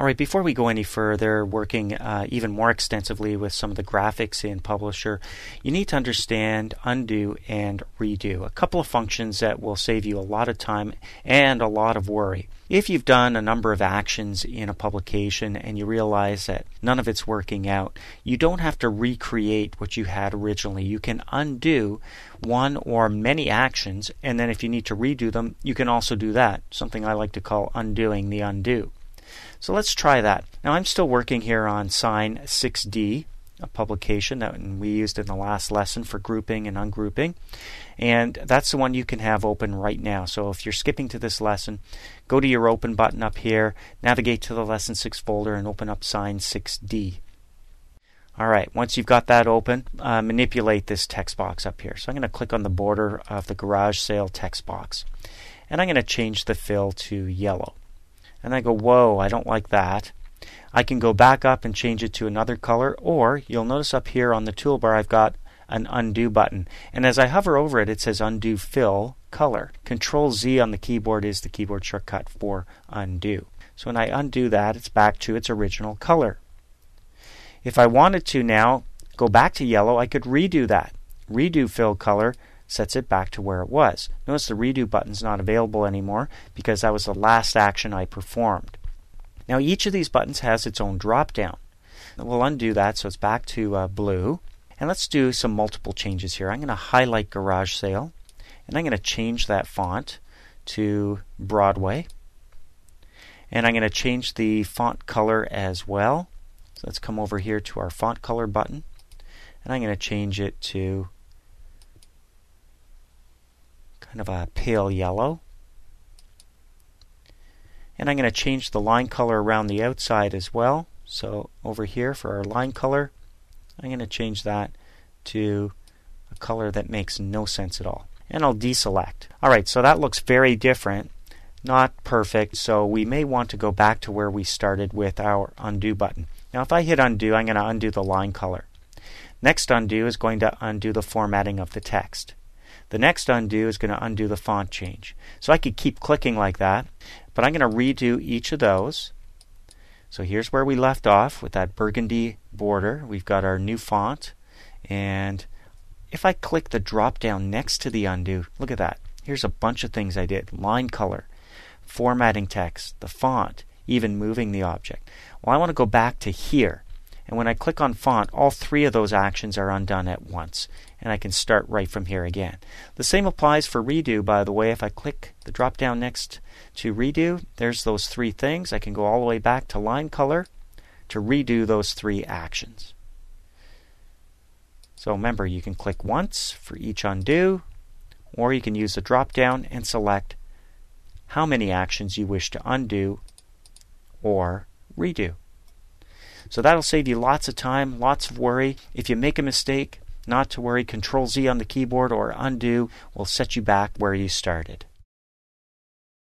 All right, before we go any further, working even more extensively with some of the graphics in Publisher, you need to understand undo and redo, a couple of functions that will save you a lot of time and a lot of worry. If you've done a number of actions in a publication and you realize that none of it's working out, you don't have to recreate what you had originally. You can undo one or many actions, and then if you need to redo them, you can also do that, something I like to call undoing the undo. So let's try that. Now I'm still working here on Sign 6D, a publication that we used in the last lesson for grouping and ungrouping. And that's the one you can have open right now. So if you're skipping to this lesson, go to your Open button up here, navigate to the Lesson 6 folder, and open up Sign 6D. Alright, once you've got that open, manipulate this text box up here. So I'm going to click on the border of the garage sale text box. And I'm going to change the fill to yellow. And I go, whoa, I don't like that. I can go back up and change it to another color, or you'll notice up here on the toolbar I've got an undo button. And as I hover over it, it says undo fill color. Control Z on the keyboard is the keyboard shortcut for undo. So when I undo that, it's back to its original color. If I wanted to now go back to yellow, I could redo that. Redo fill color sets it back to where it was. Notice the redo button's not available anymore because that was the last action I performed. Now each of these buttons has its own drop down. We'll undo that so it's back to blue. And let's do some multiple changes here. I'm going to highlight Garage Sale, and I'm going to change that font to Broadway. And I'm going to change the font color as well. So let's come over here to our font color button, and I'm going to change it to kind of a pale yellow. And I'm going to change the line color around the outside as well. So over here for our line color, I'm going to change that to a color that makes no sense at all. And I'll deselect. Alright, so that looks very different. Not perfect, so we may want to go back to where we started with our undo button. Now if I hit undo, I'm going to undo the line color. Next undo is going to undo the formatting of the text. The next undo is going to undo the font change. So I could keep clicking like that, but I'm going to redo each of those. So here's where we left off with that burgundy border. We've got our new font, and if I click the drop down next to the undo, look at that. Here's a bunch of things I did. Line color, formatting text, the font, even moving the object. Well, I want to go back to here. And when I click on font, all three of those actions are undone at once. And I can start right from here again. The same applies for redo, by the way. If I click the drop down next to redo, there's those three things. I can go all the way back to line color to redo those three actions. So remember, you can click once for each undo, or you can use the drop down and select how many actions you wish to undo or redo. So that'll save you lots of time, lots of worry. If you make a mistake, not to worry. Control Z on the keyboard or undo will set you back where you started.